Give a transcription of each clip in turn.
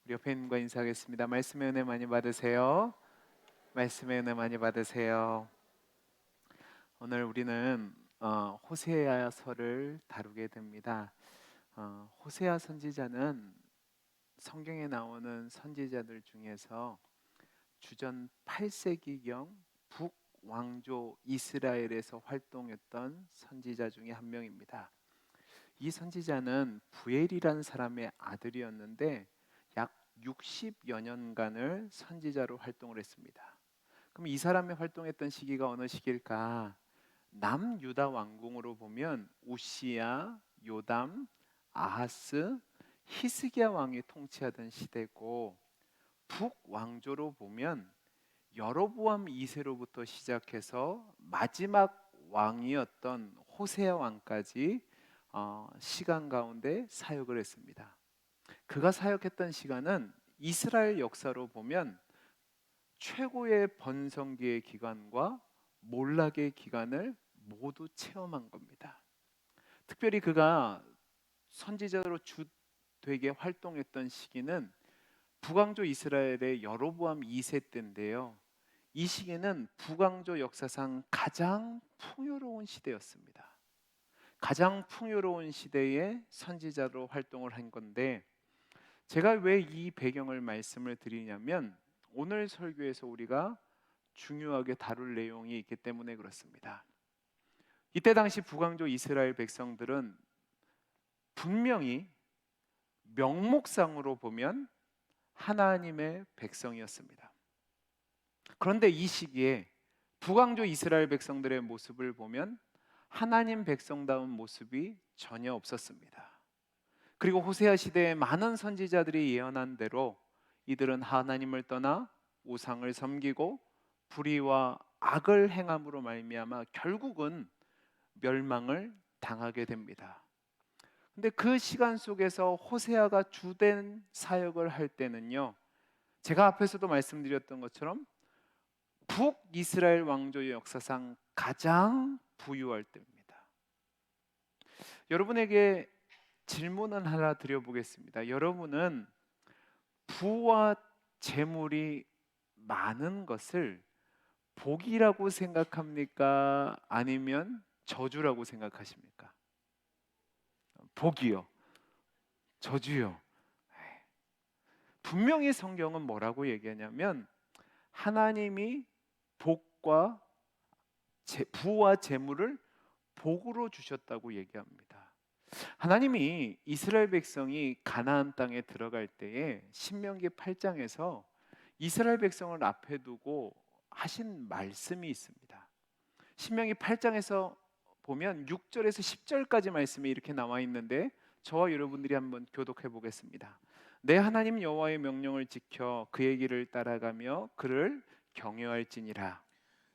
우리 옆에 있는 거 인사하겠습니다. 말씀의 은혜 많이 받으세요. 말씀의 은혜 많이 받으세요. 오늘 우리는 호세아서를 다루게 됩니다. 호세아 선지자는 성경에 나오는 선지자들 중에서 주전 8세기경 북왕조 이스라엘에서 활동했던 선지자 중에 한 명입니다. 이 선지자는 부엘이라는 사람의 아들이었는데 약 60여 년간을 선지자로 활동을 했습니다. 그럼 이 사람이 활동했던 시기가 어느 시기일까? 남유다 왕궁으로 보면 우시야, 요담, 아하스, 히스기야 왕이 통치하던 시대고, 북왕조로 보면 여로보암 2세로부터 시작해서 마지막 왕이었던 호세아 왕까지 시간 가운데 사역을 했습니다. 그가 사역했던 시간은 이스라엘 역사로 보면 최고의 번성기의 기간과 몰락의 기간을 모두 체험한 겁니다. 특별히 그가 선지자로 주되게 활동했던 시기는 북왕조 이스라엘의 여로보암 2세 때인데요. 이 시기는 북왕조 역사상 가장 풍요로운 시대였습니다. 가장 풍요로운 시대에 선지자로 활동을 한 건데, 제가 왜 이 배경을 말씀을 드리냐면 오늘 설교에서 우리가 중요하게 다룰 내용이 있기 때문에 그렇습니다. 이때 당시 북왕조 이스라엘 백성들은 분명히 명목상으로 보면 하나님의 백성이었습니다. 그런데 이 시기에 북왕조 이스라엘 백성들의 모습을 보면 하나님 백성다운 모습이 전혀 없었습니다. 그리고 호세아 시대에 많은 선지자들이 예언한 대로 이들은 하나님을 떠나 우상을 섬기고 불의와 악을 행함으로 말미암아 결국은 멸망을 당하게 됩니다. 근데 그 시간 속에서 호세아가 주된 사역을 할 때는요, 제가 앞에서도 말씀드렸던 것처럼 북이스라엘 왕조의 역사상 가장 부유할 때입니다. 여러분에게 질문을 하나 드려보겠습니다. 여러분은 부와 재물이 많은 것을 복이라고 생각합니까? 아니면 저주라고 생각하십니까? 복이요. 저주요. 분명히 성경은 뭐라고 얘기하냐면 하나님이 복과 부와 재물을 복으로 주셨다고 얘기합니다. 하나님이 이스라엘 백성이 가나안 땅에 들어갈 때에 신명기 8장에서 이스라엘 백성을 앞에 두고 하신 말씀이 있습니다. 신명기 8장에서 보면 6절에서 10절까지 말씀이 이렇게 나와 있는데 저와 여러분들이 한번 교독해 보겠습니다. 내 하나님 여호와의 명령을 지켜 그의 길을 따라가며 그를 경외할지니라.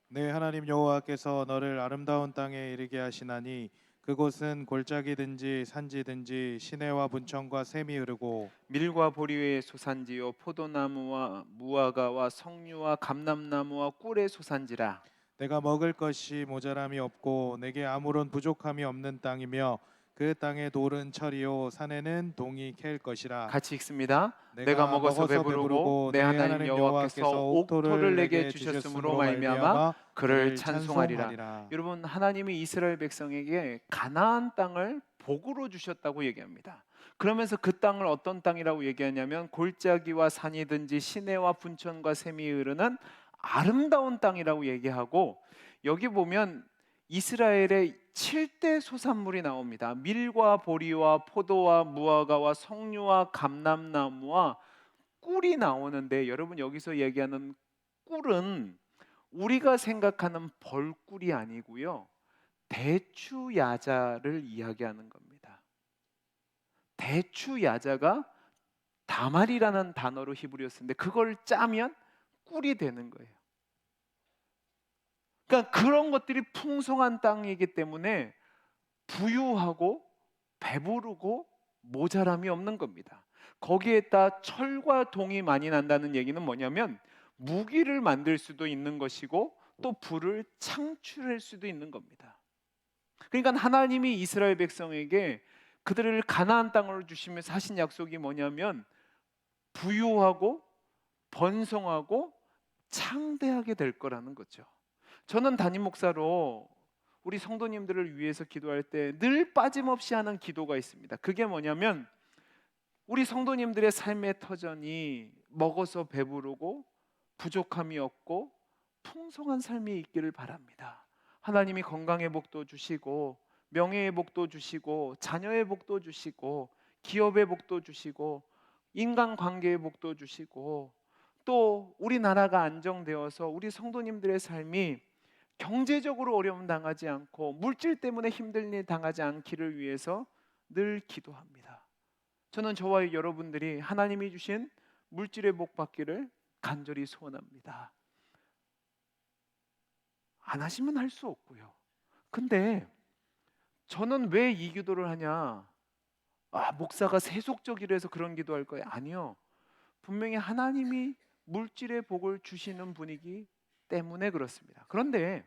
내 하나님 여호와께서 너를 아름다운 땅에 이르게 하시나니 그곳은 골짜기든지 산지든지 시내와 분천과 샘이 흐르고 밀과 보리의 소산지요 포도나무와 무화과와 석류와 감람나무와 꿀의 소산지라. 내가 먹을 것이 모자람이 없고 내게 아무런 부족함이 없는 땅이며 그 땅의 돌은 철이요 산에는 동이 캘 것이라. 같이 읽습니다. 내가 내가 먹어서 먹어서 배부르고 배부르고 내 내 하나님 하나님 여호와께서 여호와께서 옥토를 옥토를 내게 내게 주셨으므로 주셨으므로 말미암아 말미암아 그를 그를 찬송하리라. 찬송하리라. 여러분, 하나님이 이스라엘 백성에게 가나안 땅을 복으로 주셨다고 얘기합니다. 그러면서 그 땅을 어떤 땅이라고 얘기하냐면 골짜기와 산이든지 시내와 분천과 샘이 흐르는 아름다운 땅이라고 얘기하고, 여기 보면 이스라엘의 7대 소산물이 나옵니다. 밀과 보리와 포도와 무화과와 석류와 감람나무와 꿀이 나오는데, 여러분 여기서 얘기하는 꿀은 우리가 생각하는 벌꿀이 아니고요, 대추야자를 이야기하는 겁니다. 대추야자가 다말이라는 단어로 히브리어 쓰는데 그걸 짜면 꿀이 되는 거예요. 그러니까 그런 것들이 풍성한 땅이기 때문에 부유하고 배부르고 모자람이 없는 겁니다. 거기에다 철과 동이 많이 난다는 얘기는 뭐냐면 무기를 만들 수도 있는 것이고 또 불을 창출할 수도 있는 겁니다. 그러니까 하나님이 이스라엘 백성에게 그들을 가나안 땅으로 주시면서 하신 약속이 뭐냐면 부유하고 번성하고 창대하게 될 거라는 거죠. 저는 담임 목사로 우리 성도님들을 위해서 기도할 때 늘 빠짐없이 하는 기도가 있습니다. 그게 뭐냐면 우리 성도님들의 삶의 터전이 먹어서 배부르고 부족함이 없고 풍성한 삶이 있기를 바랍니다. 하나님이 건강의 복도 주시고 명예의 복도 주시고 자녀의 복도 주시고 기업의 복도 주시고 인간관계의 복도 주시고 또 우리나라가 안정되어서 우리 성도님들의 삶이 경제적으로 어려움 당하지 않고 물질 때문에 힘든 일 당하지 않기를 위해서 늘 기도합니다. 저는 저와 여러분들이 하나님이 주신 물질의 복 받기를 간절히 소원합니다. 안 하시면 할 수 없고요. 근데 저는 왜 이 기도를 하냐? 목사가 세속적이라 해서 그런 기도할 거예요. 아니요. 분명히 하나님이 물질의 복을 주시는 분이기 때문에 그렇습니다. 그런데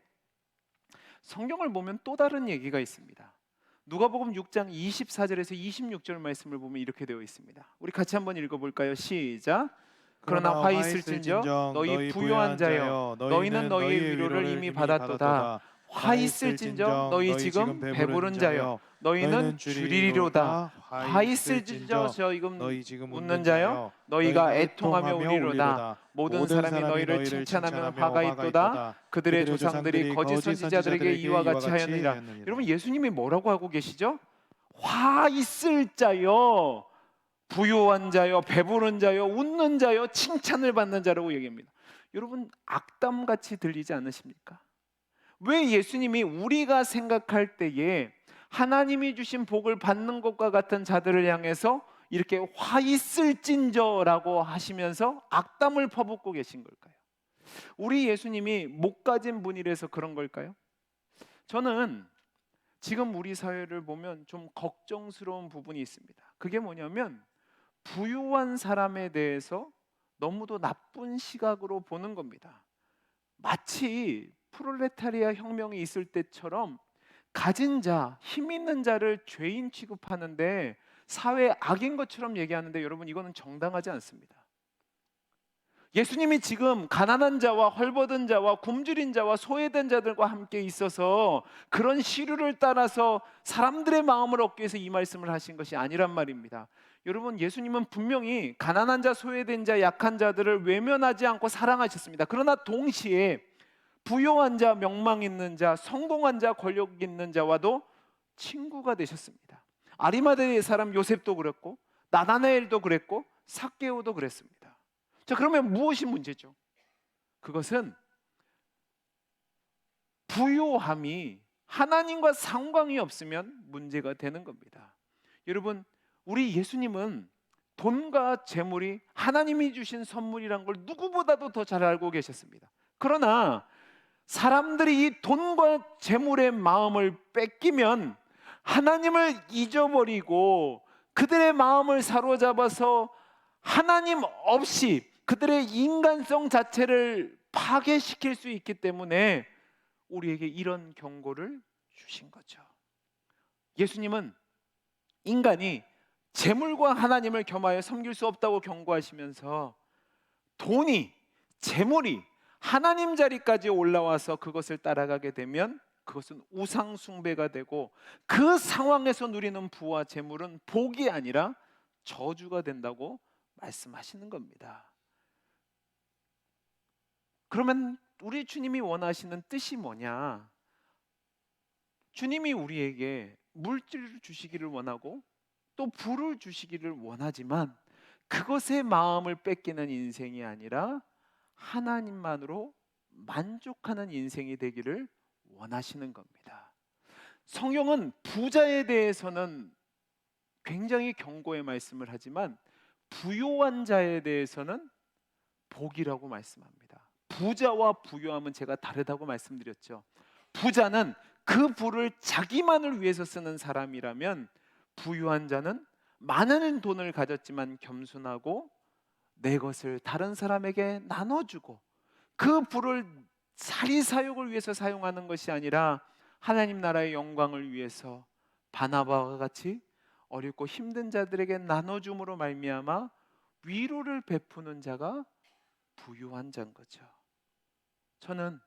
성경을 보면 또 다른 얘기가 있습니다. 누가복음 6장 24절에서 26절 말씀을 보면 이렇게 되어 있습니다. 우리 같이 한번 읽어볼까요? 시작. 그러나 화 있을진저 너희 부유한 자여 너희는 너희의 위로를 이미 받았도다. 화 있을진저 너희 지금 배부른 자여 너희는 주리리로다. 화 있을진저 지금 웃는 자여 너희가 애통하며 우리로다. 모든 사람이 너희를 칭찬하면 화가 있도다. 그들의 조상들이 거짓 선지자들에게 이와 같이 하였느니라. 여러분, 예수님이 뭐라고 하고 계시죠? 화 있을 자여, 부유한 자여, 배부른 자여, 웃는 자여, 칭찬을 받는 자라고 얘기합니다. 여러분, 악담같이 들리지 않으십니까? 왜 예수님이 우리가 생각할 때에 하나님이 주신 복을 받는 것과 같은 자들을 향해서 이렇게 화 있을진저라고 하시면서 악담을 퍼붓고 계신 걸까요? 우리 예수님이 못 가진 분이라서 그런 걸까요? 저는 지금 우리 사회를 보면 좀 걱정스러운 부분이 있습니다. 그게 뭐냐면 부유한 사람에 대해서 너무도 나쁜 시각으로 보는 겁니다. 마치 프롤레타리아 혁명이 있을 때처럼 가진 자, 힘 있는 자를 죄인 취급하는데 사회 악인 것처럼 얘기하는데 여러분, 이거는 정당하지 않습니다. 예수님이 지금 가난한 자와 헐벗은 자와 굶주린 자와 소외된 자들과 함께 있어서 그런 시류를 따라서 사람들의 마음을 얻기 위해서 이 말씀을 하신 것이 아니란 말입니다. 여러분, 예수님은 분명히 가난한 자, 소외된 자, 약한 자들을 외면하지 않고 사랑하셨습니다. 그러나 동시에 부유한 자, 명망 있는 자, 성공한 자, 권력 있는 자와도 친구가 되셨습니다. 아리마다의 사람 요셉도 그랬고 나다나엘도 그랬고 삭개오도 그랬습니다. 자, 그러면 무엇이 문제죠? 그것은 부유함이 하나님과 상관이 없으면 문제가 되는 겁니다. 여러분, 우리 예수님은 돈과 재물이 하나님이 주신 선물이란 걸 누구보다도 더 잘 알고 계셨습니다. 그러나 사람들이 이 돈과 재물의 마음을 뺏기면 하나님을 잊어버리고 그들의 마음을 사로잡아서 하나님 없이 그들의 인간성 자체를 파괴시킬 수 있기 때문에 우리에게 이런 경고를 주신 거죠. 예수님은 인간이 재물과 하나님을 겸하여 섬길 수 없다고 경고하시면서 돈이, 재물이 하나님 자리까지 올라와서 그것을 따라가게 되면 그것은 우상 숭배가 되고 그 상황에서 누리는 부와 재물은 복이 아니라 저주가 된다고 말씀하시는 겁니다. 그러면 우리 주님이 원하시는 뜻이 뭐냐? 주님이 우리에게 물질을 주시기를 원하고 또 부를 주시기를 원하지만 그것의 마음을 뺏기는 인생이 아니라 하나님만으로 만족하는 인생이 되기를 원하시는 겁니다. 성경은 부자에 대해서는 굉장히 경고의 말씀을 하지만 부요한 자에 대해서는 복이라고 말씀합니다. 부자와 부요함은 제가 다르다고 말씀드렸죠. 부자는 그 부를 자기만을 위해서 쓰는 사람이라면 부유한 자는 많은 돈을 가졌지만 겸손하고 내 것을 다른 사람에게 나눠주고 그 부를 사리사욕을 위해서 사용하는 것이 아니라 하나님 나라의 영광을 위해서 바나바와 같이 어렵고 힘든 자들에게 나눠줌으로 말미암아 위로를 베푸는 자가 부유한 자인 거죠. 저는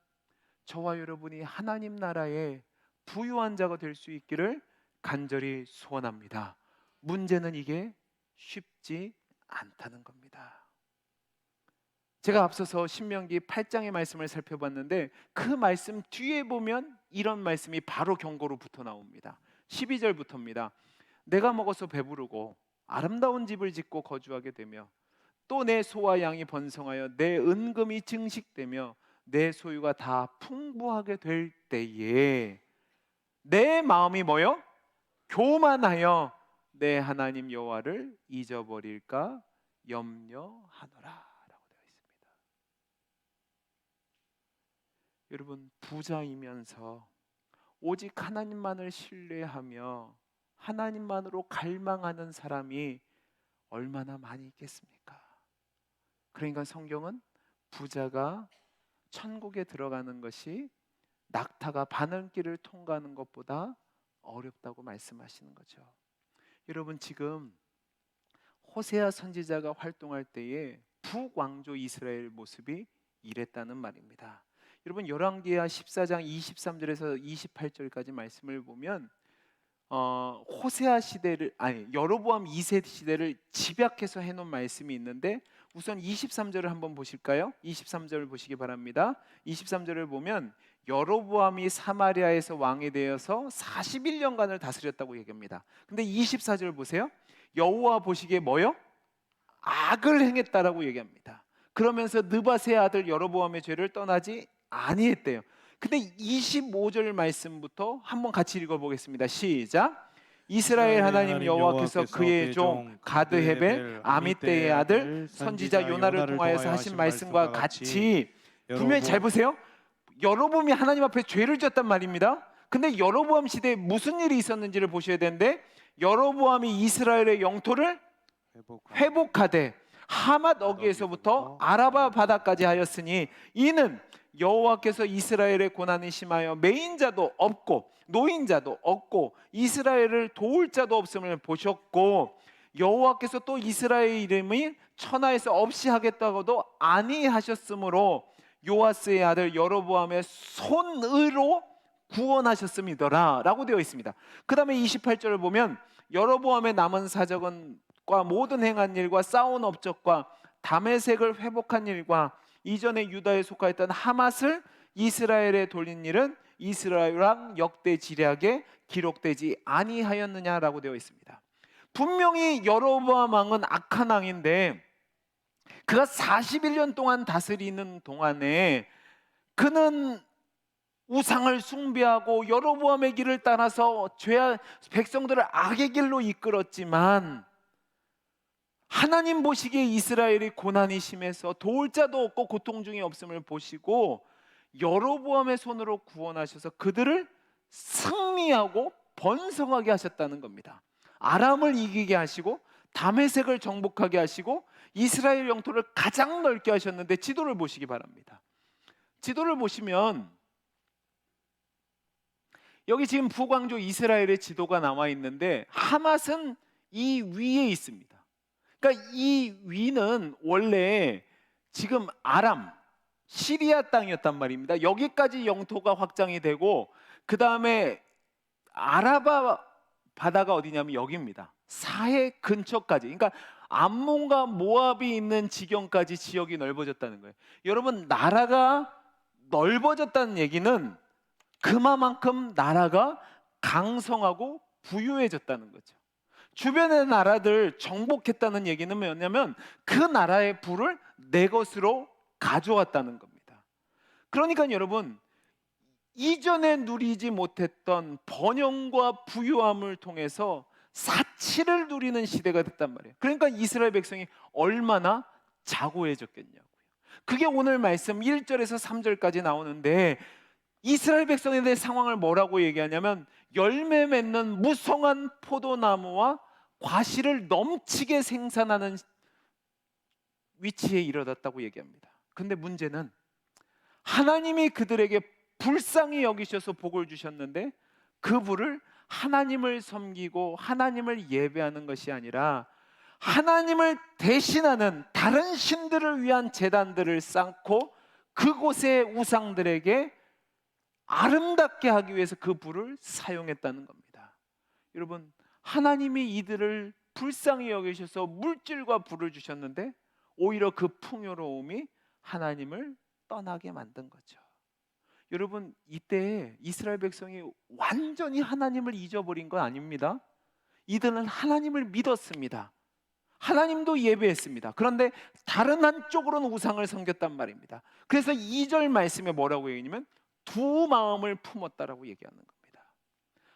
저와 여러분이 하나님 나라의 부유한 자가 될 수 있기를 간절히 소원합니다. 문제는 이게 쉽지 않다는 겁니다. 제가 앞서서 신명기 8장의 말씀을 살펴봤는데 그 말씀 뒤에 보면 이런 말씀이 바로 경고로 붙어 나옵니다. 12절부터입니다. 내가 먹어서 배부르고 아름다운 집을 짓고 거주하게 되며 또 내 소와 양이 번성하여 내 은금이 증식되며 내 소유가 다 풍부하게 될 때에 내 마음이 뭐요? 교만하여 내 하나님 여호와를 잊어버릴까 염려하노라 라고 되어 있습니다. 여러분, 부자이면서 오직 하나님만을 신뢰하며 하나님만으로 갈망하는 사람이 얼마나 많이 있겠습니까? 그러니까 성경은 부자가 천국에 들어가는 것이 낙타가 바늘길을 통과하는 것보다 어렵다고 말씀하시는 거죠. 여러분, 지금 호세아 선지자가 활동할 때에 북왕조 이스라엘 모습이 이랬다는 말입니다. 여러분, 열왕기하 14장 23절에서 28절까지 말씀을 보면 호세아 시대를 여로보암 2세 시대를 집약해서 해놓은 말씀이 있는데 우선 23절을 한번 보실까요? 23절을 보시기 바랍니다. 23절을 보면 여로보암이 사마리아에서 왕이 되어서 41년간을 다스렸다고 얘기합니다. 근데 24절 보세요. 여호와 보시기에 뭐요? 악을 행했다라고 얘기합니다. 그러면서 느밧의 아들 여로보암의 죄를 떠나지 아니했대요. 근데 25절 말씀부터 한번 같이 읽어보겠습니다. 시작. 이스라엘 하나님 여호와께서 그의 종 가드헤벨 아미떼의 아들 선지자 요나를 통하여서 하신 말씀과 같이 분명히 잘 보세요. 여로보암이 하나님 앞에 죄를 지었단 말입니다. 근데 여로보암 시대에 무슨 일이 있었는지를 보셔야 되는데 여로보암이 이스라엘의 영토를 회복하되 하맛 어귀에서부터 아라바 바다까지 하였으니 이는 여호와께서 이스라엘의 고난이 심하여 매인자도 없고 노인자도 없고 이스라엘을 도울 자도 없음을 보셨고 여호와께서 또 이스라엘 이름이 천하에서 없이 하겠다고도 아니하셨으므로 요아스의 아들 여로보암의 손으로 구원하셨음이더라 라고 되어 있습니다. 그 다음에 28절을 보면 여로보암의 남은 사적과 모든 행한 일과 쌓은 업적과 다메섹을 회복한 일과 이전에 유다에 속하였던 하맛을 이스라엘에 돌린 일은 이스라엘 왕 역대 지략에 기록되지 아니하였느냐라고 되어 있습니다. 분명히 여로보암 왕은 악한 왕인데 그가 41년 동안 다스리는 동안에 그는 우상을 숭배하고 여로보암의 길을 따라서 백성들을 악의 길로 이끌었지만 하나님 보시기에 이스라엘이 고난이 심해서 도울 자도 없고 고통 중에 없음을 보시고 여로보암의 손으로 구원하셔서 그들을 승리하고 번성하게 하셨다는 겁니다. 아람을 이기게 하시고 다메섹을 정복하게 하시고 이스라엘 영토를 가장 넓게 하셨는데 지도를 보시기 바랍니다. 지도를 보시면 여기 지금 북왕조 이스라엘의 지도가 나와 있는데 하맛은 이 위에 있습니다. 그러니까 이 위는 원래 지금 아람, 시리아 땅이었단 말입니다. 여기까지 영토가 확장이 되고 그 다음에 아라바 바다가 어디냐면 여기입니다. 사해 근처까지, 그러니까 암몬과 모압이 있는 지경까지 지역이 넓어졌다는 거예요. 여러분, 나라가 넓어졌다는 얘기는 그만큼 나라가 강성하고 부유해졌다는 거죠. 주변의 나라들 정복했다는 얘기는 뭐냐면 그 나라의 부를 내 것으로 가져왔다는 겁니다. 그러니까 여러분, 이전에 누리지 못했던 번영과 부유함을 통해서 사치를 누리는 시대가 됐단 말이에요. 그러니까 이스라엘 백성이 얼마나 자고해졌겠냐고요. 그게 오늘 말씀 1절에서 3절까지 나오는데 이스라엘 백성에 대한 상황을 뭐라고 얘기하냐면 열매 맺는 무성한 포도나무와 과실을 넘치게 생산하는 위치에 이르렀다고 얘기합니다. 근데 문제는 하나님이 그들에게 불쌍히 여기셔서 복을 주셨는데 그 부를 하나님을 섬기고 하나님을 예배하는 것이 아니라 하나님을 대신하는 다른 신들을 위한 제단들을 쌓고 그곳의 우상들에게 아름답게 하기 위해서 그 불을 사용했다는 겁니다. 여러분, 하나님이 이들을 불쌍히 여기셔서 물질과 불을 주셨는데 오히려 그 풍요로움이 하나님을 떠나게 만든 거죠. 여러분, 이때 이스라엘 백성이 완전히 하나님을 잊어버린 건 아닙니다. 이들은 하나님을 믿었습니다. 하나님도 예배했습니다. 그런데 다른 한쪽으로는 우상을 섬겼단 말입니다. 그래서 2절 말씀에 뭐라고 얘기하냐면 두 마음을 품었다라고 얘기하는 겁니다.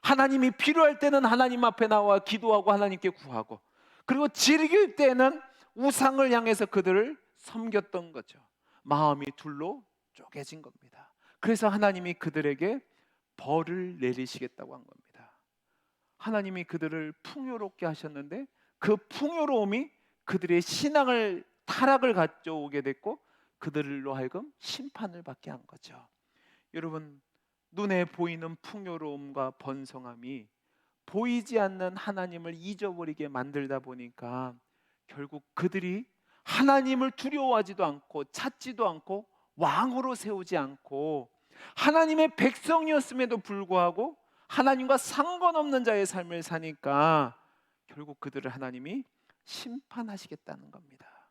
하나님이 필요할 때는 하나님 앞에 나와 기도하고 하나님께 구하고, 그리고 즐길 때는 우상을 향해서 그들을 섬겼던 거죠. 마음이 둘로 쪼개진 겁니다. 그래서 하나님이 그들에게 벌을 내리시겠다고 한 겁니다. 하나님이 그들을 풍요롭게 하셨는데 그 풍요로움이 그들의 신앙을 타락을 가져오게 됐고 그들로 하여금 심판을 받게 한 거죠. 여러분, 눈에 보이는 풍요로움과 번성함이 보이지 않는 하나님을 잊어버리게 만들다 보니까 결국 그들이 하나님을 두려워하지도 않고 찾지도 않고 왕으로 세우지 않고 하나님의 백성이었음에도 불구하고 하나님과 상관없는 자의 삶을 사니까 결국 그들을 하나님이 심판하시겠다는 겁니다.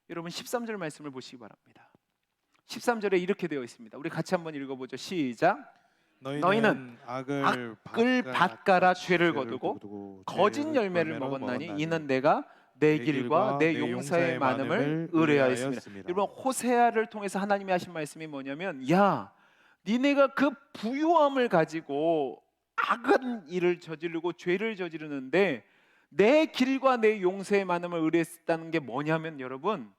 여러분, 13절 말씀을 보시기 바랍니다. 13절에 이렇게 되어 있습니다. 우리 같이 한번 읽어보죠. 시작. 너희는 악을 밭가라 죄를 거두고 거짓 열매를 먹었나니 이는 내가 내 길과 내 용사의 많음을 의뢰하였습니다. 여러분, 호세아를 통해서 하나님이 하신 말씀이 뭐냐면, 야, 니네가 그 부유함을 가지고 악한 일을 저지르고 죄를 저지르는데 내 길과 내 용서의 많음을 의뢰했다는 게 뭐냐면, 여러분,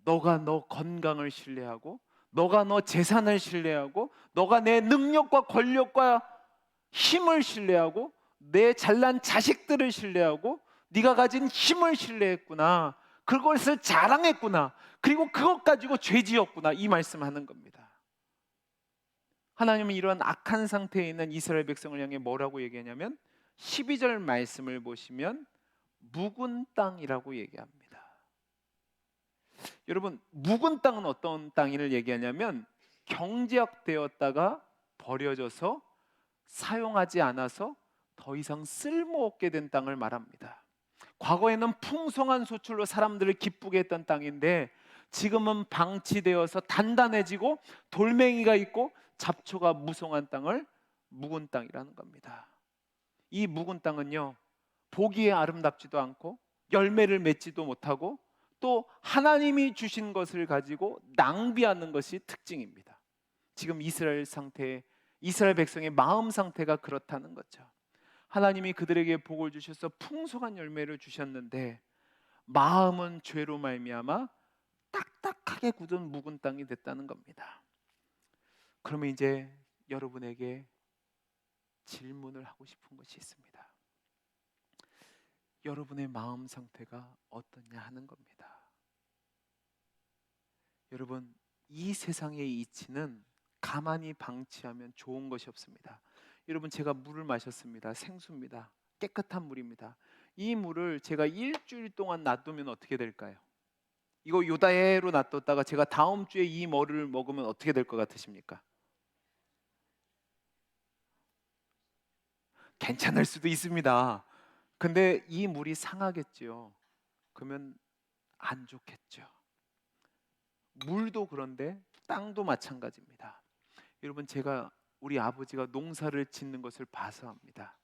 너가 너 건강을 신뢰하고 너가 너 재산을 신뢰하고 너가 내 능력과 권력과 힘을 신뢰하고 내 잘난 자식들을 신뢰하고 네가 가진 힘을 신뢰했구나, 그것을 자랑했구나, 그리고 그것 가지고 죄 지었구나, 이 말씀하는 겁니다. 하나님은 이런 악한 상태에 있는 이스라엘 백성을 향해 뭐라고 얘기하냐면 12절 말씀을 보시면 묵은 땅이라고 얘기합니다. 여러분, 묵은 땅은 어떤 땅을 얘기하냐면 경제학되었다가 버려져서 사용하지 않아서 더 이상 쓸모없게 된 땅을 말합니다. 과거에는 풍성한 소출로 사람들을 기쁘게 했던 땅인데 지금은 방치되어서 단단해지고 돌멩이가 있고 잡초가 무성한 땅을 묵은 땅이라는 겁니다. 이 묵은 땅은요, 보기에 아름답지도 않고 열매를 맺지도 못하고 또 하나님이 주신 것을 가지고 낭비하는 것이 특징입니다. 지금 이스라엘 백성의 마음 상태가 그렇다는 거죠. 하나님이 그들에게 복을 주셔서 풍성한 열매를 주셨는데 마음은 죄로 말미암아 딱딱하게 굳은 묵은 땅이 됐다는 겁니다. 그러면 이제 여러분에게 질문을 하고 싶은 것이 있습니다. 여러분의 마음 상태가 어떠냐 하는 겁니다. 여러분, 이 세상의 이치는 가만히 방치하면 좋은 것이 없습니다. 여러분, 제가 물을 마셨습니다. 생수입니다. 깨끗한 물입니다. 이 물을 제가 일주일 동안 놔두면 어떻게 될까요? 이거 요다해로 놔뒀다가 제가 다음 주에 이 물을 먹으면 어떻게 될 것 같으십니까? 괜찮을 수도 있습니다. 근데 이 물이 상하겠죠. 그러면 안 좋겠죠. 물도 그런데 땅도 마찬가지입니다. 여러분, 제가 우리 아버지가 농사를 짓는 것을 봐서 합니다.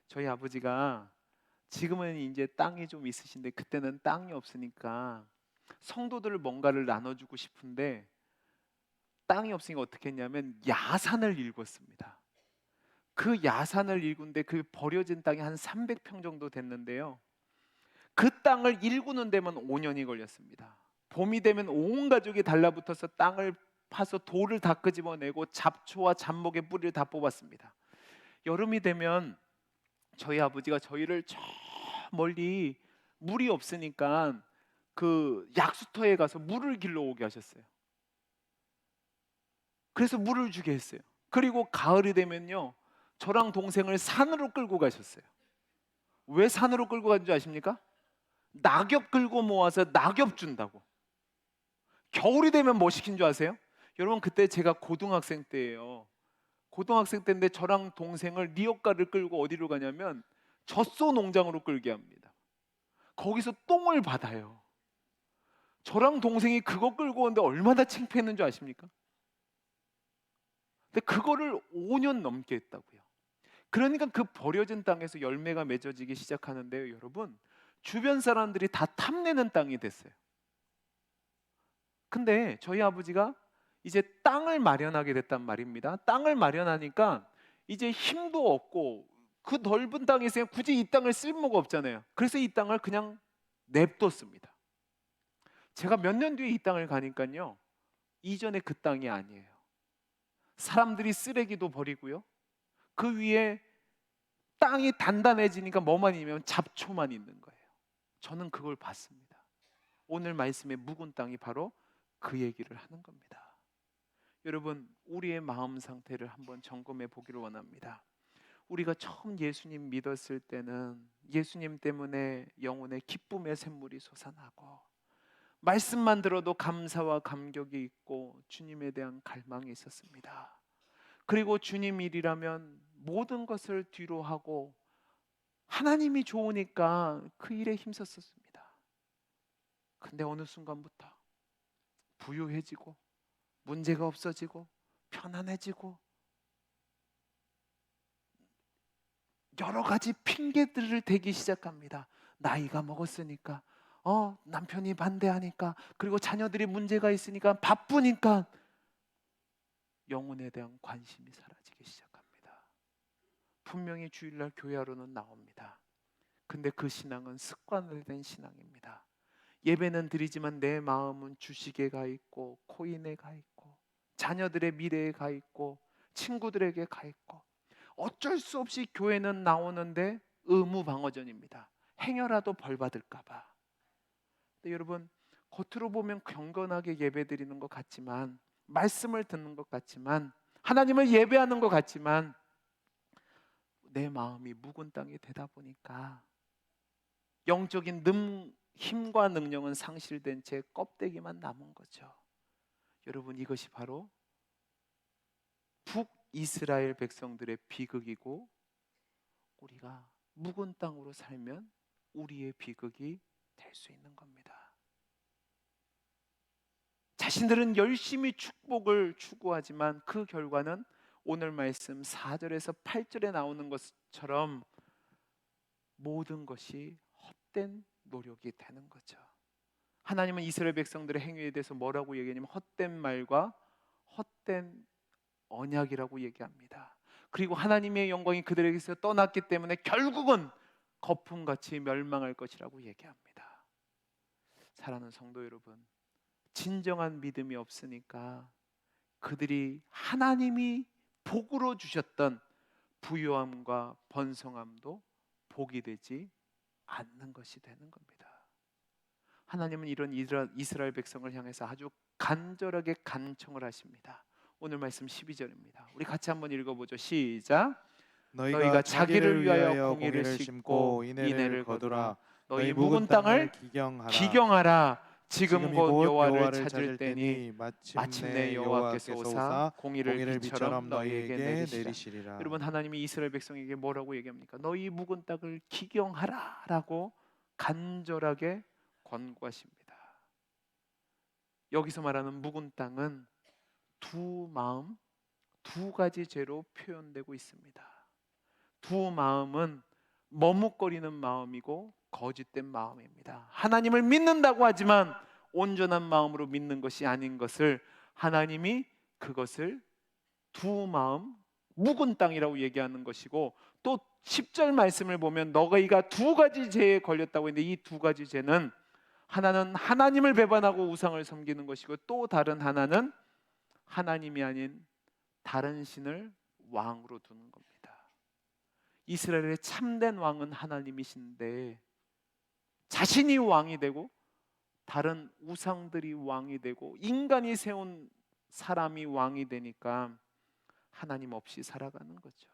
저희 아버지가 지금은 이제 땅이 좀 있으신데 그때는 땅이 없으니까 성도들 뭔가를 나눠주고 싶은데 땅이 없으니까 어떻게 했냐면 야산을 일궜습니다. 그 야산을 일군데 그 버려진 땅이 한 300평 정도 됐는데요. 그 땅을 일구는 데만 5년이 걸렸습니다. 봄이 되면 온 가족이 달라붙어서 땅을 파서 돌을 다 끄집어내고 잡초와 잡목의 뿌리를 다 뽑았습니다. 여름이 되면 저희 아버지가 저희를 저 멀리 물이 없으니까 그 약수터에 가서 물을 길러 오게 하셨어요. 그래서 물을 주게 했어요. 그리고 가을이 되면요, 저랑 동생을 산으로 끌고 가셨어요. 왜 산으로 끌고 간 줄 아십니까? 낙엽 끌고 모아서 낙엽 준다고. 겨울이 되면 뭐 시킨 줄 아세요? 여러분, 그때 제가 고등학생 때예요. 고등학생 때인데 저랑 동생을 리어카를 끌고 어디로 가냐면 젖소 농장으로 끌게 합니다. 거기서 똥을 받아요. 저랑 동생이 그거 끌고 오는데 얼마나 창피했는 줄 아십니까? 근데 그거를 5년 넘게 했다고요. 그러니까 그 버려진 땅에서 열매가 맺어지기 시작하는데요, 여러분. 주변 사람들이 다 탐내는 땅이 됐어요. 근데 저희 아버지가 이제 땅을 마련하게 됐단 말입니다. 땅을 마련하니까 이제 힘도 없고 그 넓은 땅에 있으면 굳이 이 땅을 쓸모가 없잖아요. 그래서 이 땅을 그냥 냅뒀습니다. 제가 몇 년 뒤에 이 땅을 가니까요, 이전에 그 땅이 아니에요. 사람들이 쓰레기도 버리고요, 그 위에 땅이 단단해지니까 뭐만 있냐면 잡초만 있는 거예요. 저는 그걸 봤습니다. 오늘 말씀의 묵은 땅이 바로 그 얘기를 하는 겁니다. 여러분, 우리의 마음 상태를 한번 점검해 보기를 원합니다. 우리가 처음 예수님 믿었을 때는 예수님 때문에 영혼의 기쁨의 샘물이 솟아나고 말씀만 들어도 감사와 감격이 있고 주님에 대한 갈망이 있었습니다. 그리고 주님 일이라면 모든 것을 뒤로 하고 하나님이 좋으니까 그 일에 힘썼습니다. 근데 어느 순간부터 부유해지고 문제가 없어지고 편안해지고 여러 가지 핑계들을 대기 시작합니다. 나이가 먹었으니까, 남편이 반대하니까, 그리고 자녀들이 문제가 있으니까, 바쁘니까 영혼에 대한 관심이 사라지기 시작합니다. 분명히 주일날 교회하러는 나옵니다. 근데 그 신앙은 습관화된 신앙입니다. 예배는 드리지만 내 마음은 주식에 가 있고 코인에 가 있고 자녀들의 미래에 가 있고 친구들에게 가 있고 어쩔 수 없이 교회는 나오는데 의무방어전입니다. 행여라도 벌 받을까 봐. 근데 여러분, 겉으로 보면 경건하게 예배드리는 것 같지만, 말씀을 듣는 것 같지만, 하나님을 예배하는 것 같지만 내 마음이 묵은 땅이 되다 보니까 영적인 힘과 능력은 상실된 채 껍데기만 남은 거죠. 여러분, 이것이 바로 북이스라엘 백성들의 비극이고, 우리가 묵은 땅으로 살면 우리의 비극이 될 수 있는 겁니다. 자신들은 열심히 축복을 추구하지만 그 결과는 오늘 말씀 4절에서 8절에 나오는 것처럼 모든 것이 헛된 노력이 되는 거죠. 하나님은 이스라엘 백성들의 행위에 대해서 뭐라고 얘기하냐면 헛된 말과 헛된 언약이라고 얘기합니다. 그리고 하나님의 영광이 그들에게서 떠났기 때문에 결국은 거품같이 멸망할 것이라고 얘기합니다. 사랑하는 성도 여러분, 진정한 믿음이 없으니까 그들이 하나님이 복으로 주셨던 부요함과 번성함도 복이 되지 않는 것이 되는 겁니다. 하나님은 이런 이스라엘 백성을 향해서 아주 간절하게 간청을 하십니다. 오늘 말씀 12절입니다. 우리 같이 한번 읽어보죠. 시작. 너희가 자기를 위하여 공의를 심고 인애를 거두라. 너희 묵은 땅을 기경하라. 지금 곧 여호와를 찾을 때니 마침내 여호와께서 오사 공의를 비처럼 너희에게 내리시리라. 여러분, 하나님이 이스라엘 백성에게 뭐라고 얘기합니까? 너희 묵은 땅을 기경하라 라고 간절하게 권고하십니다. 여기서 말하는 묵은 땅은 두 마음, 두 가지 죄로 표현되고 있습니다. 두 마음은 머뭇거리는 마음이고 거짓된 마음입니다. 하나님을 믿는다고 하지만 온전한 마음으로 믿는 것이 아닌 것을 하나님이 그것을 두 마음, 묵은 땅이라고 얘기하는 것이고, 또 10절 말씀을 보면 너희가 두 가지 죄에 걸렸다고 했는데 이 두 가지 죄는 하나는 하나님을 배반하고 우상을 섬기는 것이고, 또 다른 하나는 하나님이 아닌 다른 신을 왕으로 두는 겁니다. 이스라엘의 참된 왕은 하나님이신데 자신이 왕이 되고 다른 우상들이 왕이 되고 인간이 세운 사람이 왕이 되니까 하나님 없이 살아가는 거죠.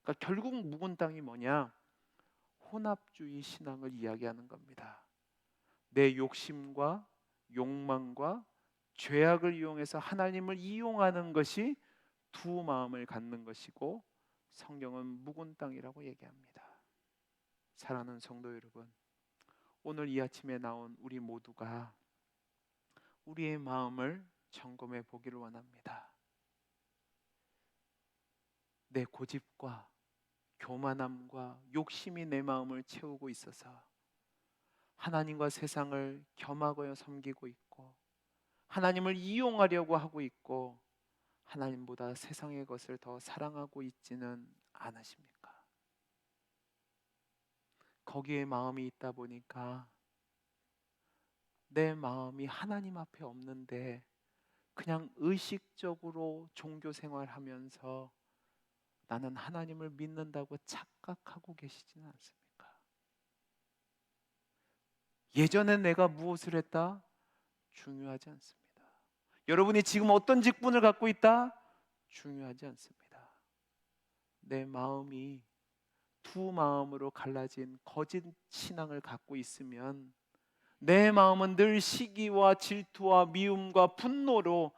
그러니까 결국 묵은 땅이 뭐냐? 혼합주의 신앙을 이야기하는 겁니다. 내 욕심과 욕망과 죄악을 이용해서 하나님을 이용하는 것이 두 마음을 갖는 것이고, 성경은 묵은 땅이라고 얘기합니다. 사랑하는 성도 여러분, 오늘 이 아침에 나온 우리 모두가 우리의 마음을 점검해 보기를 원합니다. 내 고집과 교만함과 욕심이 내 마음을 채우고 있어서 하나님과 세상을 겸하여 섬기고 있고, 하나님을 이용하려고 하고 있고, 하나님보다 세상의 것을 더 사랑하고 있지는 않으십니까? 거기에 마음이 있다 보니까 내 마음이 하나님 앞에 없는데 그냥 의식적으로 종교 생활하면서 나는 하나님을 믿는다고 착각하고 계시지는 않습니까? 예전에 내가 무엇을 했다? 중요하지 않습니다. 여러분이 지금 어떤 직분을 갖고 있다? 중요하지 않습니다. 내 마음이 두 마음으로 갈라진 거짓 신앙을 갖고 있으면 내 마음은 늘 시기와 질투와 미움과 분노로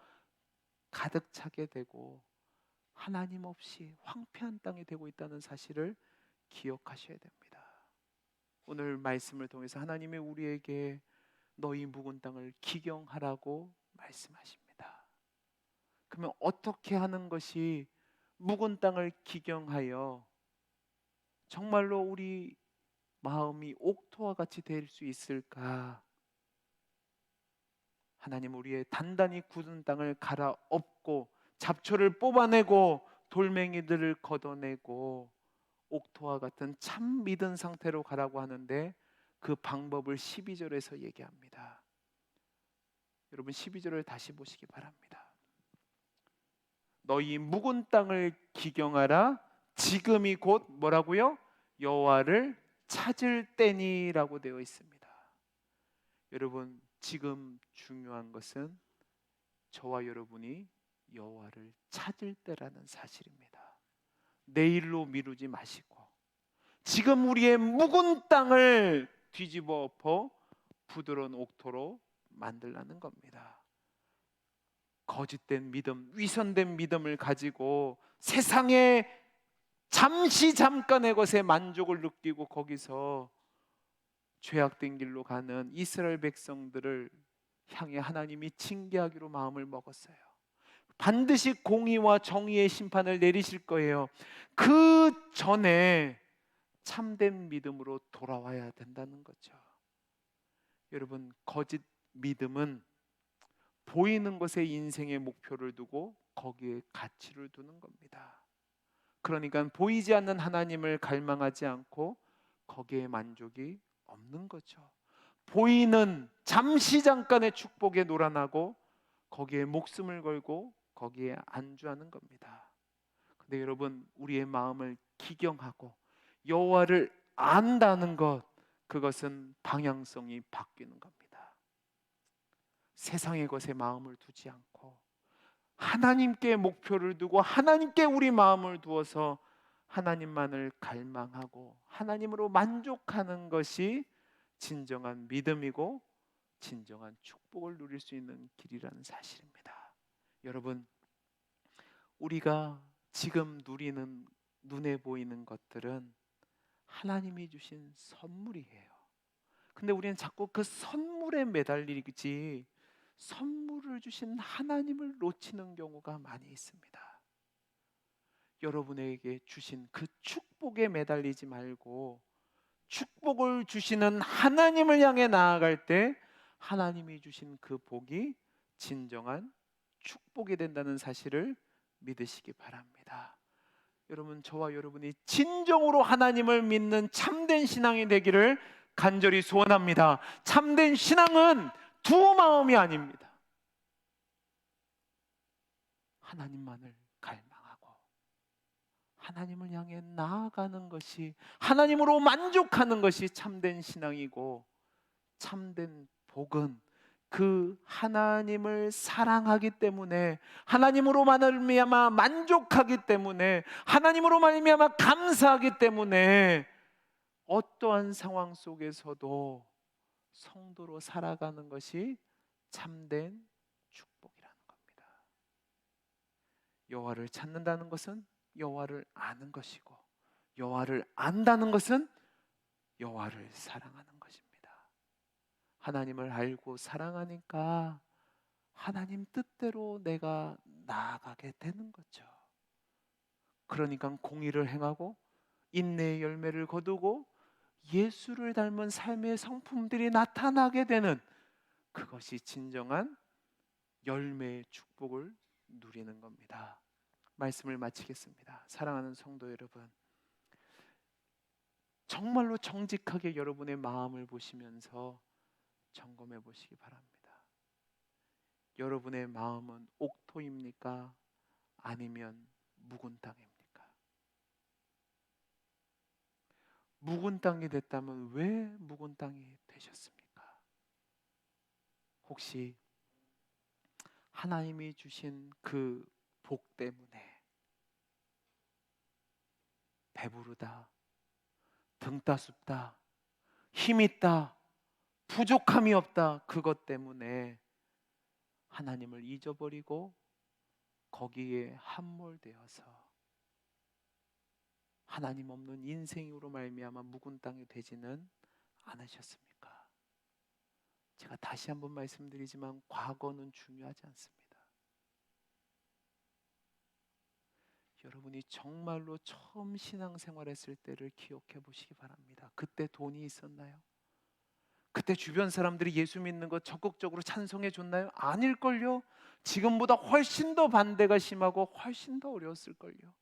가득 차게 되고 하나님 없이 황폐한 땅이 되고 있다는 사실을 기억하셔야 됩니다. 오늘 말씀을 통해서 하나님이 우리에게 너희 묵은 땅을 기경하라고 말씀하십니다. 그러면 어떻게 하는 것이 묵은 땅을 기경하여 정말로 우리 마음이 옥토와 같이 될 수 있을까? 하나님 우리의 단단히 굳은 땅을 갈아엎고 잡초를 뽑아내고 돌멩이들을 걷어내고 옥토와 같은 참 믿은 상태로 가라고 하는데, 그 방법을 12절에서 얘기합니다. 여러분 12절을 다시 보시기 바랍니다. 너희 묵은 땅을 기경하라. 지금이 곧 뭐라고요? 여호와를 찾을 때니라고 되어 있습니다. 여러분 지금 중요한 것은 저와 여러분이 여호와를 찾을 때라는 사실입니다. 내일로 미루지 마시고 지금 우리의 묵은 땅을 뒤집어 엎어 부드러운 옥토로 만들라는 겁니다. 거짓된 믿음, 위선된 믿음을 가지고 세상에 잠시 잠깐의 것에 만족을 느끼고 거기서 죄악된 길로 가는 이스라엘 백성들을 향해 하나님이 징계하기로 마음을 먹었어요. 반드시 공의와 정의의 심판을 내리실 거예요. 그 전에 참된 믿음으로 돌아와야 된다는 거죠. 여러분 거짓 믿음은 보이는 것에 인생의 목표를 두고 거기에 가치를 두는 겁니다. 그러니까 보이지 않는 하나님을 갈망하지 않고 거기에 만족이 없는 거죠. 보이는 잠시 잠깐의 축복에 놀아나고 거기에 목숨을 걸고 거기에 안주하는 겁니다. 근데 여러분 우리의 마음을 기경하고 여호와를 안다는 것, 그것은 방향성이 바뀌는 겁니다. 세상의 것에 마음을 두지 않고 하나님께 목표를 두고 하나님께 우리 마음을 두어서 하나님만을 갈망하고 하나님으로 만족하는 것이 진정한 믿음이고 진정한 축복을 누릴 수 있는 길이라는 사실입니다. 여러분 우리가 지금 누리는 눈에 보이는 것들은 하나님이 주신 선물이에요. 근데 우리는 자꾸 그 선물에 매달리지 선물을 주신 하나님을 놓치는 경우가 많이 있습니다. 여러분에게 주신 그 축복에 매달리지 말고 축복을 주시는 하나님을 향해 나아갈 때 하나님이 주신 그 복이 진정한 축복이 된다는 사실을 믿으시기 바랍니다. 여러분 저와 여러분이 진정으로 하나님을 믿는 참된 신앙이 되기를 간절히 소원합니다. 참된 신앙은 두 마음이 아닙니다. 하나님만을 갈망하고 하나님을 향해 나아가는 것이, 하나님으로 만족하는 것이 참된 신앙이고, 참된 복은 그 하나님을 사랑하기 때문에, 하나님으로 말미암아 만족하기 때문에, 하나님으로 말미암아 감사하기 때문에 어떠한 상황 속에서도 성도로 살아가는 것이 참된 축복이라는 겁니다. 여호와를 찾는다는 것은 여호와를 아는 것이고, 여호와를 안다는 것은 여호와를 사랑하는 것입니다. 하나님을 알고 사랑하니까 하나님 뜻대로 내가 나아가게 되는 거죠. 그러니까 공의를 행하고 인내의 열매를 거두고 예수를 닮은 삶의 성품들이 나타나게 되는, 그것이 진정한 열매의 축복을 누리는 겁니다. 말씀을 마치겠습니다. 사랑하는 성도 여러분, 정말로 정직하게 여러분의 마음을 보시면서 점검해 보시기 바랍니다. 여러분의 마음은 옥토입니까? 아니면 묵은 땅입니까? 묵은 땅이 됐다면 왜 묵은 땅이 되셨습니까? 혹시 하나님이 주신 그 복 때문에 배부르다, 등 따숩다, 힘 있다, 부족함이 없다, 그것 때문에 하나님을 잊어버리고 거기에 함몰되어서 하나님 없는 인생으로 말미암아 묵은 땅이 되지는 않으셨습니까? 제가 다시 한번 말씀드리지만 과거는 중요하지 않습니다. 여러분이 정말로 처음 신앙생활했을 때를 기억해 보시기 바랍니다. 그때 돈이 있었나요? 그때 주변 사람들이 예수 믿는 거 적극적으로 찬송해 줬나요? 아닐걸요? 지금보다 훨씬 더 반대가 심하고 훨씬 더 어려웠을걸요?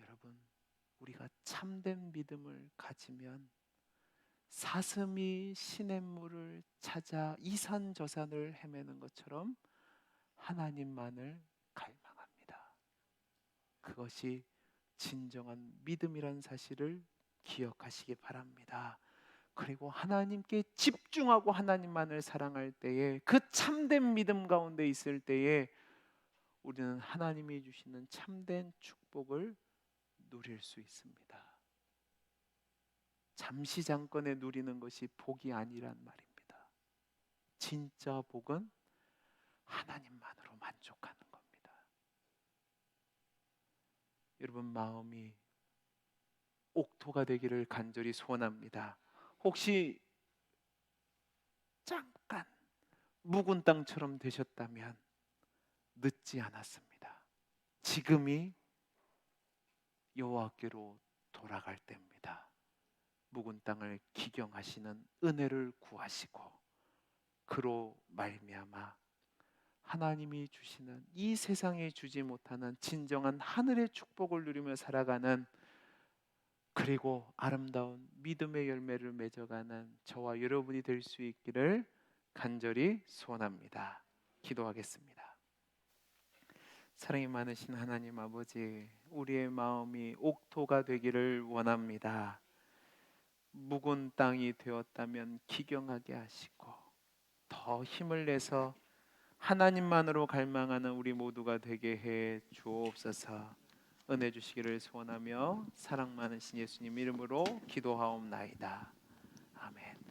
여러분, 우리가 참된 믿음을 가지면 사슴이 시냇물을 찾아 이산저산을 헤매는 것처럼 하나님만을 갈망합니다. 그것이 진정한 믿음이란 사실을 기억하시기 바랍니다. 그리고 하나님께 집중하고 하나님만을 사랑할 때에, 그 참된 믿음 가운데 있을 때에 우리는 하나님이 주시는 참된 축복을 누릴 수 있습니다. 잠시 잠깐에 누리는 것이 복이 아니란 말입니다. 진짜 복은 하나님만으로 만족하는 겁니다. 여러분 마음이 옥토가 되기를 간절히 소원합니다. 혹시 잠깐 묵은 땅처럼 되셨다면 늦지 않았습니다. 지금이 여호와께로 돌아갈 때입니다. 묵은 땅을 기경하시는 은혜를 구하시고 그로 말미암아 하나님이 주시는 이 세상에 주지 못하는 진정한 하늘의 축복을 누리며 살아가는, 그리고 아름다운 믿음의 열매를 맺어가는 저와 여러분이 될 수 있기를 간절히 소원합니다. 기도하겠습니다. 사랑이 많으신 하나님 아버지, 우리의 마음이 옥토가 되기를 원합니다. 묵은 땅이 되었다면 기경하게 하시고 더 힘을 내서 하나님만으로 갈망하는 우리 모두가 되게 해 주옵소서. 은혜 주시기를 소원하며 사랑 많으신 예수님 이름으로 기도하옵나이다. 아멘.